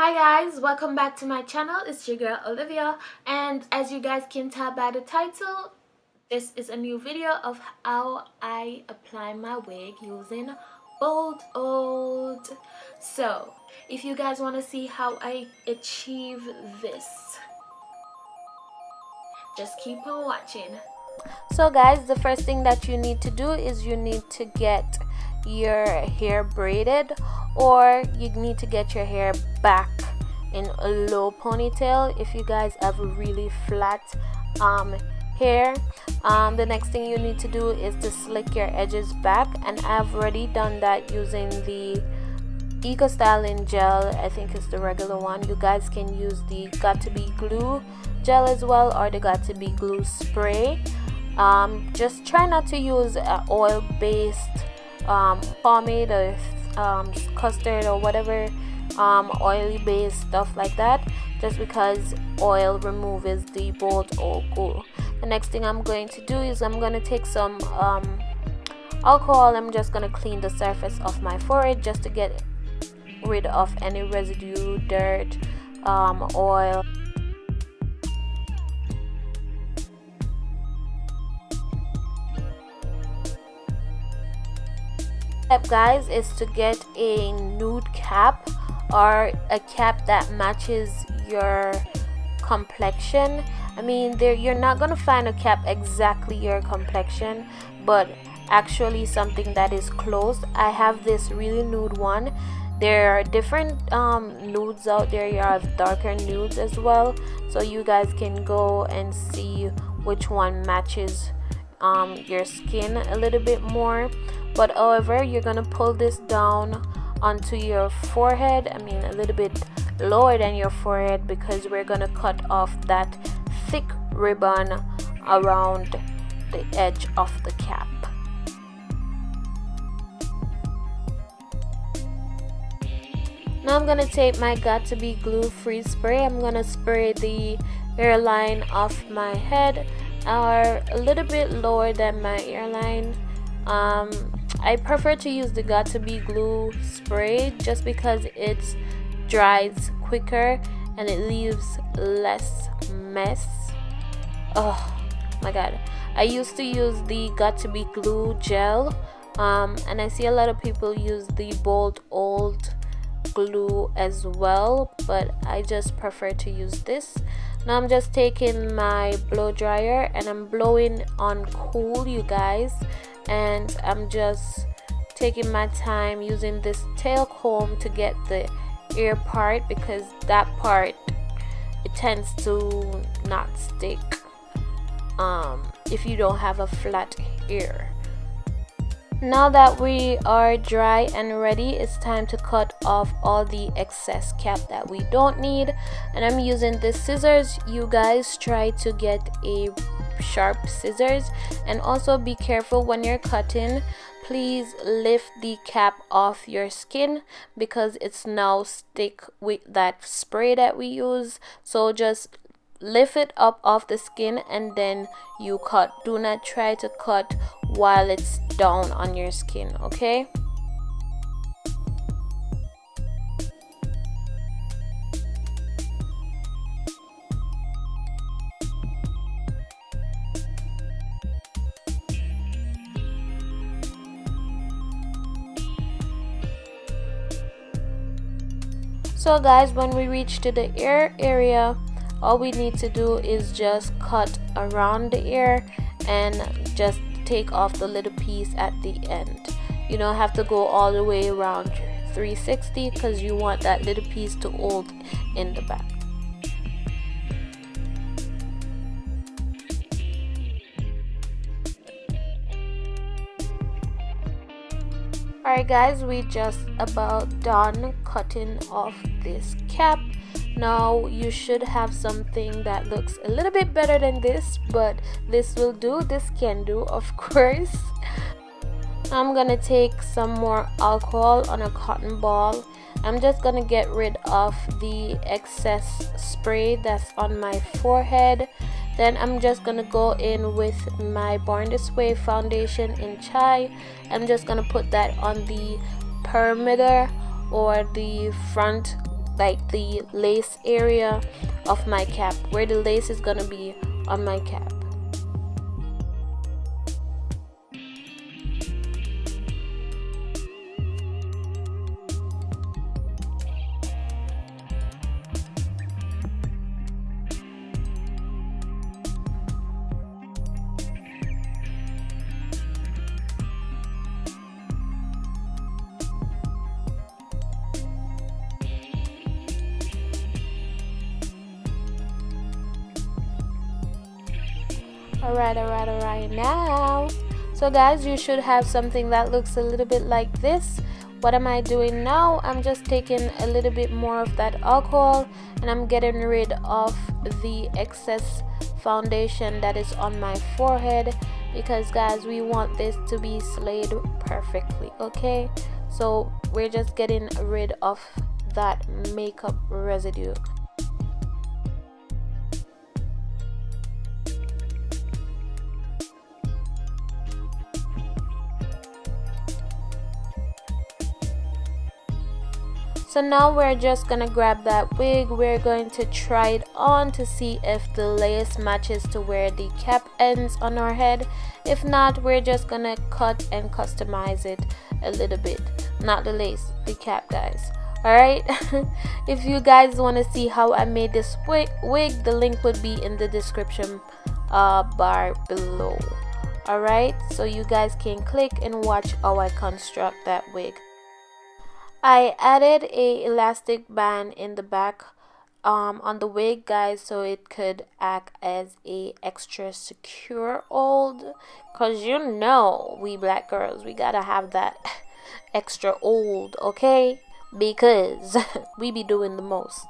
Hi guys, welcome back to my channel. It's your girl Olivia, and as you guys can tell by the title, this is a new video of how I apply my wig using Bold Old. So if you guys want to see how I achieve this, just keep on watching. So guys, the first thing that you need to do is you need to get your hair braided, or you need to get your hair back in a low ponytail if you guys have really flat hair. The next thing you need to do is to slick your edges back, and I've already done that using the Eco Styling gel. I think it's the regular one. You guys can use the Got to Be Glue gel as well, or the Got to Be Glue spray. Just try not to use oil based pomade or custard or whatever oily based stuff like that, just because oil removes the bold old glue. The next thing I'm going to do is I'm going to take some alcohol. I'm just going to clean the surface of my forehead just to get rid of any residue, dirt, oil. Step guys is to get a nude cap, or a cap that matches your complexion. I mean, you're not gonna find a cap exactly your complexion, but actually something that is close. I have this really nude one. There are different nudes out there. You have darker nudes as well, so you guys can go and see which one matches your skin a little bit more. But however, you're gonna pull this down onto your forehead. I mean, a little bit lower than your forehead, because we're gonna cut off that thick ribbon around the edge of the cap. Now I'm gonna take my Got to Be Glue Free spray. I'm gonna spray the hairline of my head, or a little bit lower than my hairline. I prefer to use the Got to Be Glue spray just because it dries quicker and it leaves less mess. Oh my god, I used to use the Got to Be Glue gel, and I see a lot of people use the Bold Old glue as well, but I just prefer to use this. Now I'm just taking my blow dryer and I'm blowing on cool, you guys, and I'm just taking my time using this tail comb to get the ear part, because that part, it tends to not stick if you don't have a flat ear. Now that we are dry and ready, it's time to cut off all the excess cap that we don't need, and I'm using the scissors. You guys try to get a sharp scissors, and also be careful when you're cutting. Please lift the cap off your skin, because it's now stick with that spray that we use. So just lift it up off the skin and then you cut. Do not try to cut while it's down on your skin, okay? So guys, when we reach to the ear area, all we need to do is just cut around the ear and just take off the little piece at the end. You don't have to go all the way around 360, because you want that little piece to hold in the back. Alright guys, we just about done cutting off this cap. Now you should have something that looks a little bit better than this, but this will do. This can do, of course. I'm gonna take some more alcohol on a cotton ball. I'm just gonna get rid of the excess spray that's on my forehead. Then I'm just gonna go in with my Born This Way foundation in Chai. I'm just gonna put that on the perimeter, or the front like the lace area of my cap, where the lace is gonna be on my cap. Alright now. So guys, you should have something that looks a little bit like this. What am I doing now? I'm just taking a little bit more of that alcohol and I'm getting rid of the excess foundation that is on my forehead, because guys, we want this to be slayed perfectly, okay? So we're just getting rid of that makeup residue. So now we're just gonna grab that wig. We're going to try it on to see if the lace matches to where the cap ends on our head. If not, we're just gonna cut and customize it a little bit. Not the lace, the cap, guys. Alright, if you guys want to see how I made this wig, the link would be in the description bar below. Alright, so you guys can click and watch how I construct that wig. I added a elastic band in the back on the wig, guys, so it could act as a extra secure hold, cause you know we black girls, we gotta have that extra hold, okay, because we be doing the most.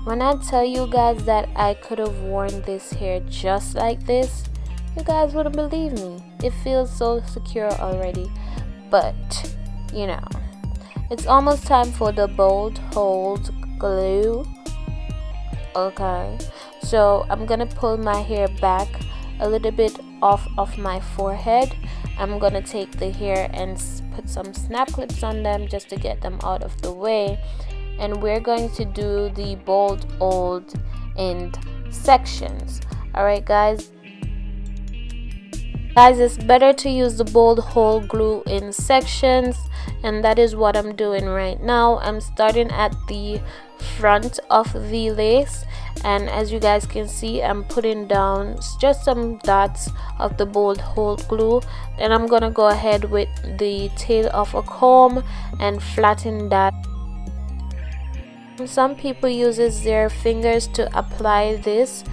When I tell you guys that I could have worn this hair just like this, you guys wouldn't believe me. It feels so secure already. But, you know, it's almost time for the bold hold glue. Okay, so I'm gonna pull my hair back a little bit off of my forehead. I'm gonna take the hair and put some snap clips on them just to get them out of the way. And we're going to do the bold hold in sections. Alright guys, it's better to use the bold hold glue in sections, and that is what I'm doing right now. I'm starting at the front of the lace, and as you guys can see, I'm putting down just some dots of the bold hold glue. Then I'm gonna go ahead with the tail of a comb and flatten that. Some people uses their fingers to apply this,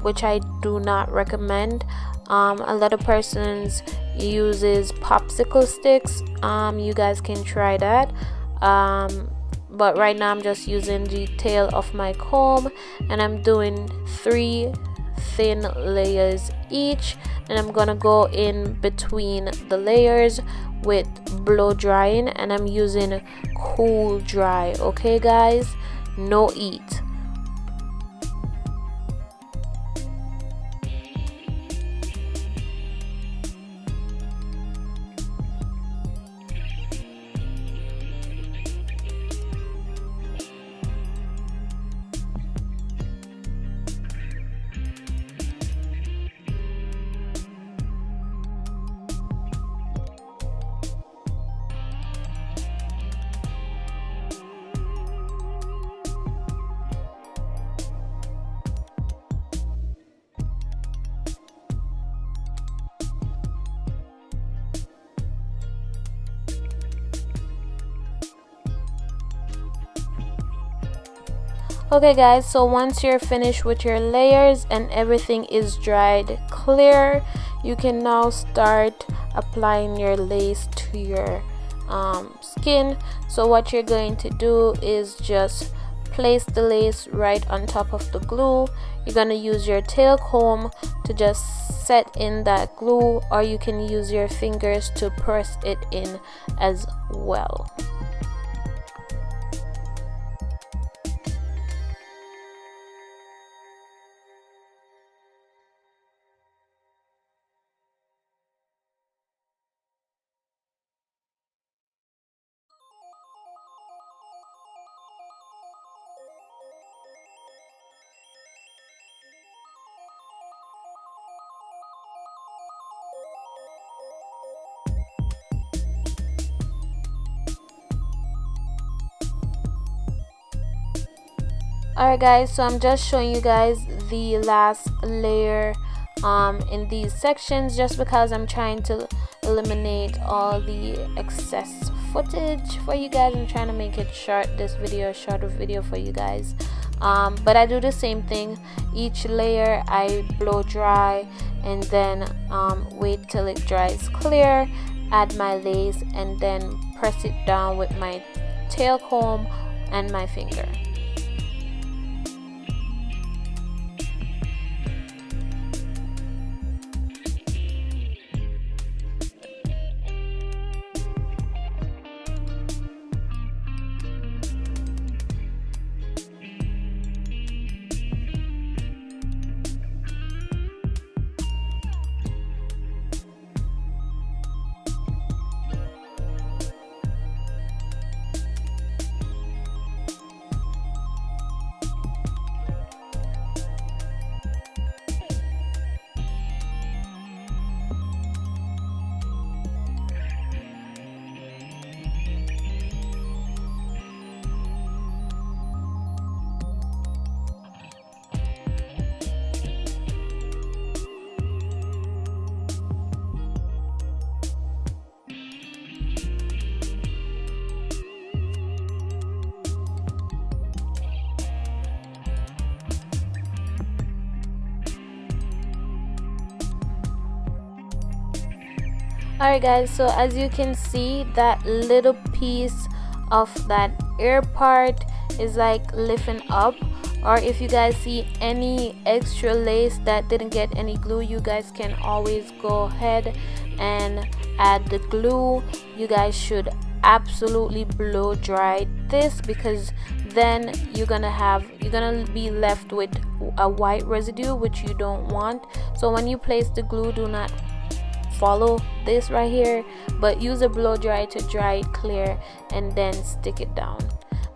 which I do not recommend. A lot of persons uses popsicle sticks. You guys can try that, but right now I'm just using the tail of my comb, and I'm doing 3 thin layers each, and I'm gonna go in between the layers with blow drying, and I'm using cool dry, okay guys, no heat. Okay guys, so once you're finished with your layers and everything is dried clear, you can now start applying your lace to your skin. So what you're going to do is just place the lace right on top of the glue. You're gonna use your tail comb to just set in that glue, or you can use your fingers to press it in as well. Alright guys, so I'm just showing you guys the last layer in these sections, just because I'm trying to eliminate all the excess footage for you guys. I'm trying to make it short, this video, a shorter video for you guys. But I do the same thing. Each layer I blow dry and then wait till it dries clear, add my lace, and then press it down with my tail comb and my finger. Alright guys, so as you can see, that little piece of that ear part is like lifting up, or if you guys see any extra lace that didn't get any glue, you guys can always go ahead and add the glue. You guys should absolutely blow dry this, because then you're gonna be left with a white residue, which you don't want. So when you place the glue, do not follow this right here, but use a blow dry to dry it clear and then stick it down.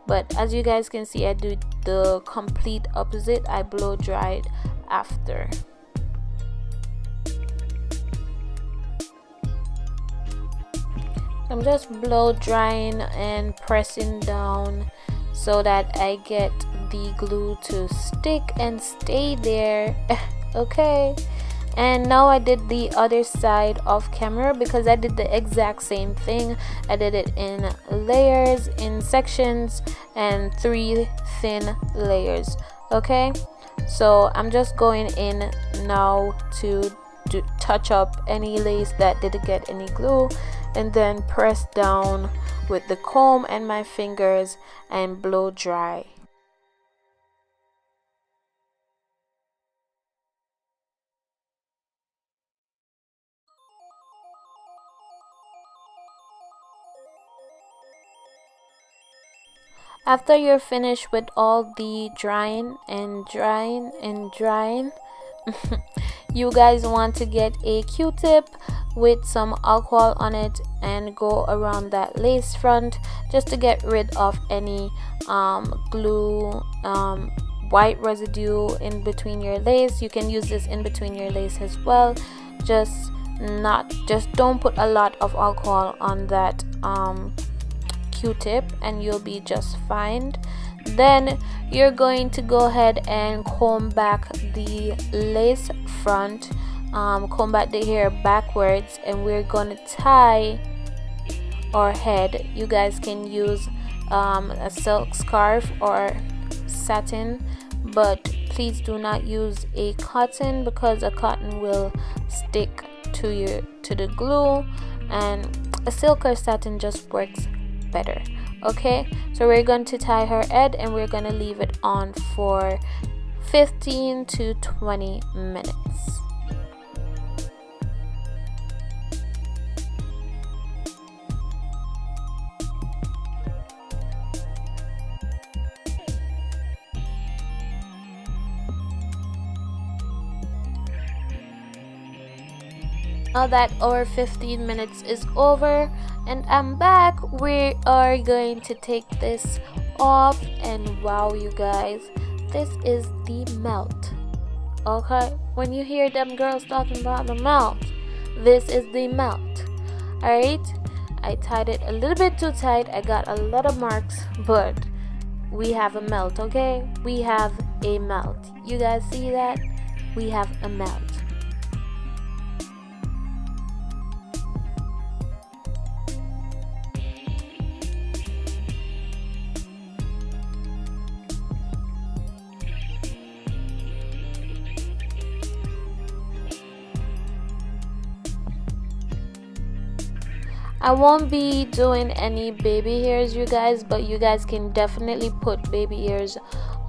But as you guys can see, I do the complete opposite. I blow dry it after. I'm just blow drying and pressing down so that I get the glue to stick and stay there. Okay. And now I did the other side off camera, because I did the exact same thing. I did it in layers, in sections, and 3 thin layers. Okay, so I'm just going in now to touch up any lace that didn't get any glue, and then press down with the comb and my fingers and blow dry. After you're finished with all the drying and drying and drying, you guys want to get a Q-tip with some alcohol on it and go around that lace front, just to get rid of any glue, white residue in between your lace. You can use this in between your lace as well. Just don't put a lot of alcohol on that Q-tip and you'll be just fine. Then you're going to go ahead and comb back the lace front, comb back the hair backwards, and we're going to tie our head. You guys can use a silk scarf or satin, but please do not use a cotton, because a cotton will stick to the glue, and a silk or satin just works better. Okay, so we're going to tie her head and we're going to leave it on for 15 to 20 minutes. Now that our 15 minutes is over and I'm back, we are going to take this off, and wow, you guys, this is the melt. Okay, when you hear them girls talking about the melt, this is the melt. Alright, I tied it a little bit too tight. I got a lot of marks, but we have a melt. Okay, we have a melt. You guys see that? We have a melt. I won't be doing any baby hairs, you guys, but you guys can definitely put baby hairs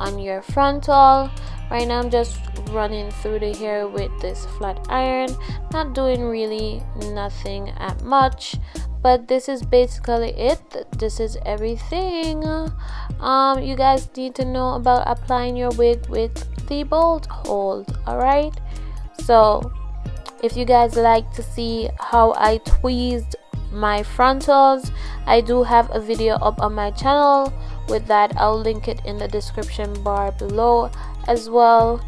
on your frontal. Right now I'm just running through the hair with this flat iron, not doing really nothing at much, but this is basically it. This is everything. You guys need to know about applying your wig with the bolt hold. Alright, so if you guys like to see how I tweezed my frontals, I do have a video up on my channel. With that, I'll link it in the description bar below as well.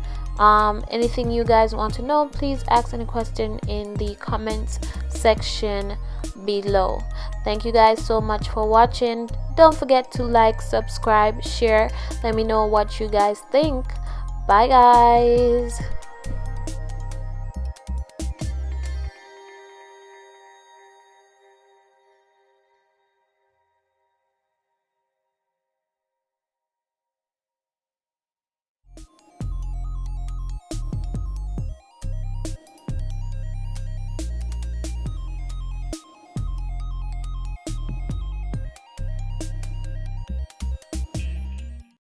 Anything you guys want to know, please ask any question in the comments section below. Thank you guys so much for watching. Don't forget to like, subscribe, share. Let me know what you guys think. Bye guys.